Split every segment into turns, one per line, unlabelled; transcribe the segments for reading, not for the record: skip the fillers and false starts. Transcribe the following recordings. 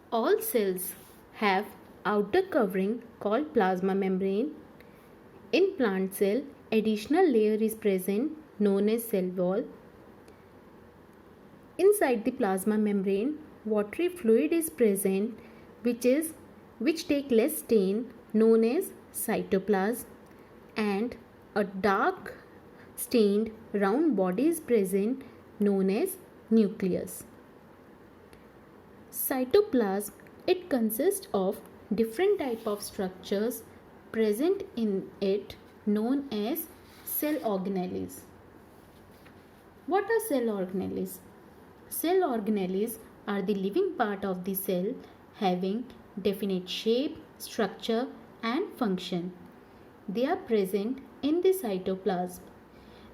All cells have outer covering called plasma membrane. In plant cell, additional layer is present known as cell wall. Inside the plasma membrane, watery fluid is present which take less stain known as cytoplasm, and a dark stained round body is present known as nucleus. Cytoplasm, it consists of different type of structures present in it known as cell organelles. What are cell organelles? Cell organelles are the living part of the cell having definite shape, structure and function. They are present in the cytoplasm.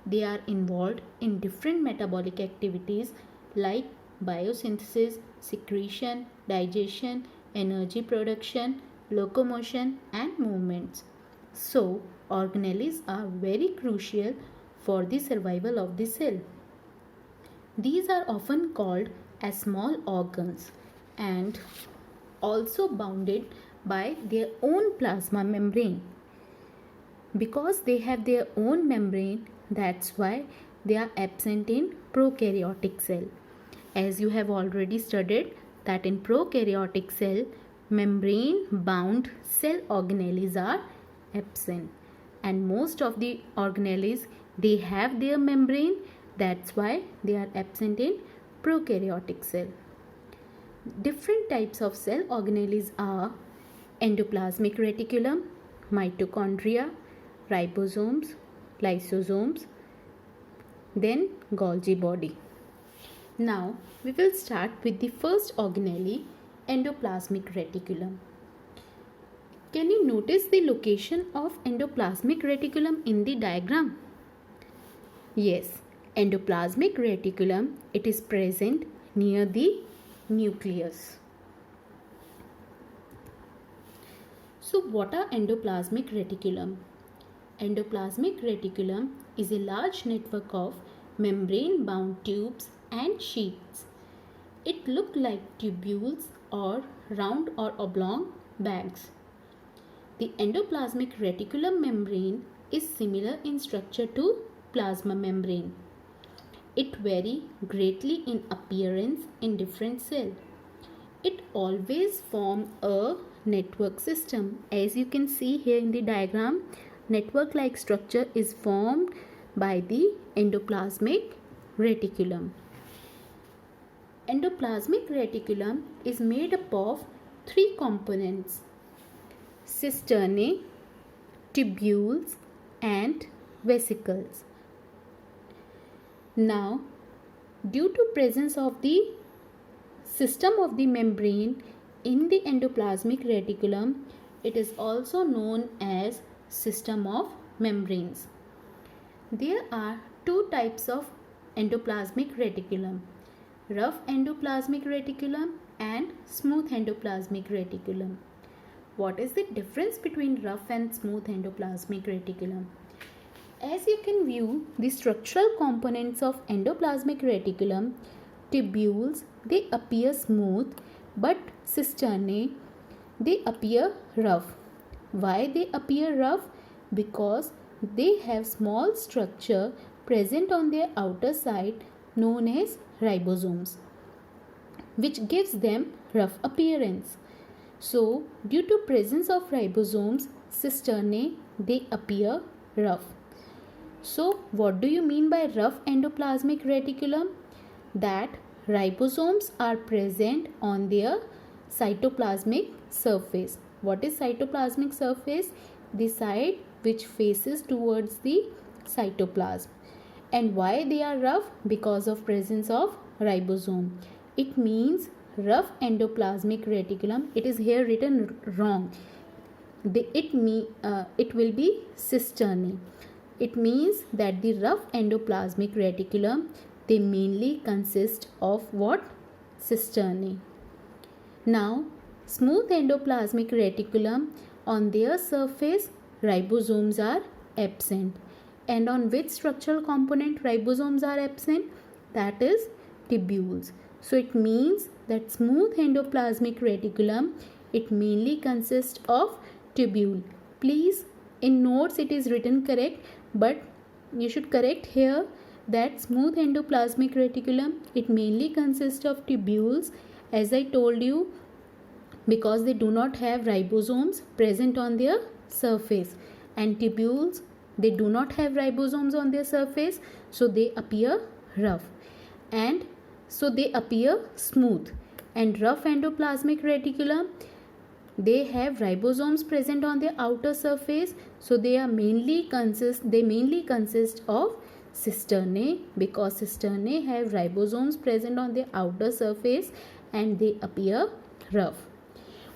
They are involved in different metabolic activities like biosynthesis, secretion, digestion, energy production, locomotion and movements. So, organelles are very crucial for the survival of the cell. These are often called as small organs and also bounded by their own plasma membrane. Because they have their own membrane, that's why they are absent in prokaryotic cell. As you have already studied that in prokaryotic cell, membrane bound cell organelles are absent, and most of the organelles they have their membrane, that's why they are absent in prokaryotic cell. Different types of cell organelles are endoplasmic reticulum, mitochondria, ribosomes, lysosomes, then Golgi body. Now we will start with the first organelle, endoplasmic reticulum. Can you notice the location of endoplasmic reticulum in the diagram? Yes, endoplasmic reticulum, it is present near the nucleus. So what are endoplasmic reticulum? Endoplasmic reticulum is a large network of membrane bound tubes and sheaths. It looks like tubules or round or oblong bags. The endoplasmic reticulum membrane is similar in structure to plasma membrane. It varies greatly in appearance in different cells. It always forms a network system. As you can see here in the diagram, network like structure is formed by the endoplasmic reticulum. Endoplasmic reticulum is made up of three components: cisternae, tubules and vesicles. Now, due to presence of the system of the membrane in the endoplasmic reticulum, it is also known as system of membranes. There are two types of endoplasmic reticulum: rough endoplasmic reticulum and smooth endoplasmic reticulum. What is the difference between rough and smooth endoplasmic reticulum? As you can view the structural components of endoplasmic reticulum, tubules, they appear smooth, but cisternae, they appear rough. Why they appear rough? Because they have small structure present on their outer side known as ribosomes, which gives them rough appearance. So, due to presence of ribosomes, cisternae, they appear rough. So, what do you mean by rough endoplasmic reticulum? That ribosomes are present on their cytoplasmic surface. What is cytoplasmic surface? The side which faces towards the cytoplasm. And why they are rough? Because of presence of ribosome. It means rough endoplasmic reticulum. It is here written wrong. It will be cisternae. It means that the rough endoplasmic reticulum, they mainly consist of what? Cisternae. Now, smooth endoplasmic reticulum, on their surface ribosomes are absent. And on which structural component ribosomes are absent? That is tubules. So it means that smooth endoplasmic reticulum, it mainly consists of tubule. Please, in notes it is written correct, but you should correct here that smooth endoplasmic reticulum, it mainly consists of tubules, as I told you, because they do not have ribosomes present on their surface, and tubules, they do not have ribosomes on their surface, so they appear rough, and so they appear smooth. And rough endoplasmic reticulum, they have ribosomes present on their outer surface, so they mainly consist of cisternae, because cisternae have ribosomes present on their outer surface and they appear rough.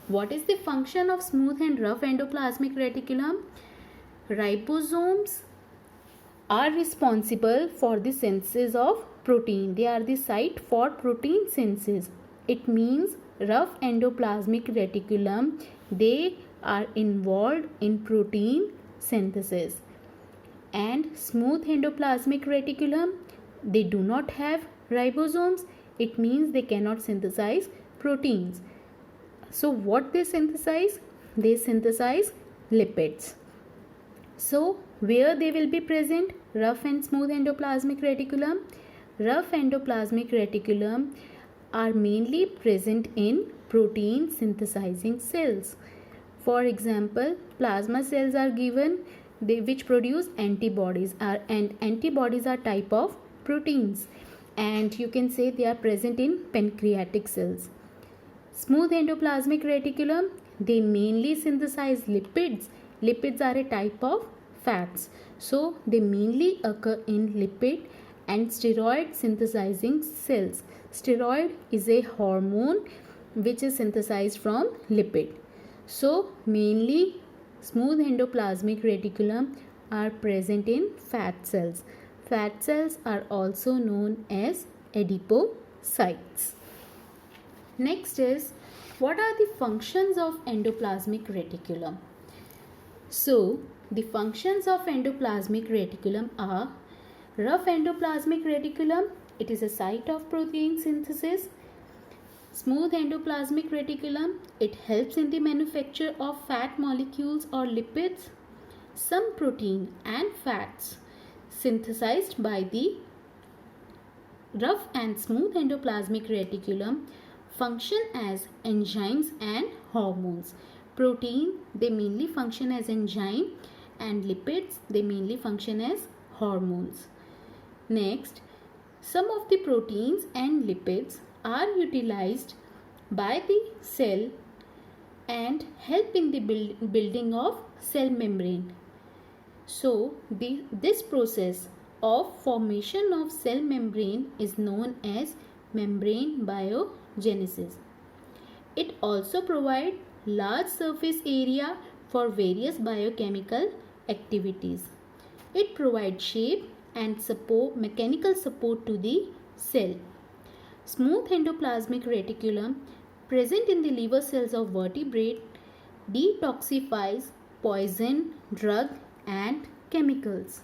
What is the function of smooth and rough endoplasmic reticulum? Ribosomes are responsible for the synthesis of protein. They are the site for protein synthesis. It means rough endoplasmic reticulum, they are involved in protein synthesis. And smooth endoplasmic reticulum, they do not have ribosomes. It means they cannot synthesize proteins. So what they synthesize? They synthesize lipids. So where they will be present? Rough and smooth endoplasmic reticulum. Rough endoplasmic reticulum are mainly present in protein synthesizing cells. For example, plasma cells are given, which produce antibodies, and antibodies are type of proteins, and you can say they are present in pancreatic cells. Smooth endoplasmic reticulum, they mainly synthesize lipids. Lipids are a type of fats, so they mainly occur in lipid and steroid synthesizing cells. Steroid is a hormone which is synthesized from lipid. So mainly smooth endoplasmic reticulum are present in fat cells. Fat cells are also known as adipocytes. Next is, what are the functions of endoplasmic reticulum? So the functions of endoplasmic reticulum are: rough endoplasmic reticulum, it is a site of protein synthesis. Smooth endoplasmic reticulum, it helps in the manufacture of fat molecules or lipids. Some protein and fats synthesized by the rough and smooth endoplasmic reticulum function as enzymes and hormones. Protein, they mainly function as enzyme, and lipids, they mainly function as hormones. Next, some of the proteins and lipids are utilized by the cell and help in the building of cell membrane. So this process of formation of cell membrane is known as membrane biogenesis. It also provides large surface area for various biochemical activities. It provides shape and mechanical support to the cell. Smooth endoplasmic reticulum present in the liver cells of vertebrate detoxifies poison, drug and chemicals.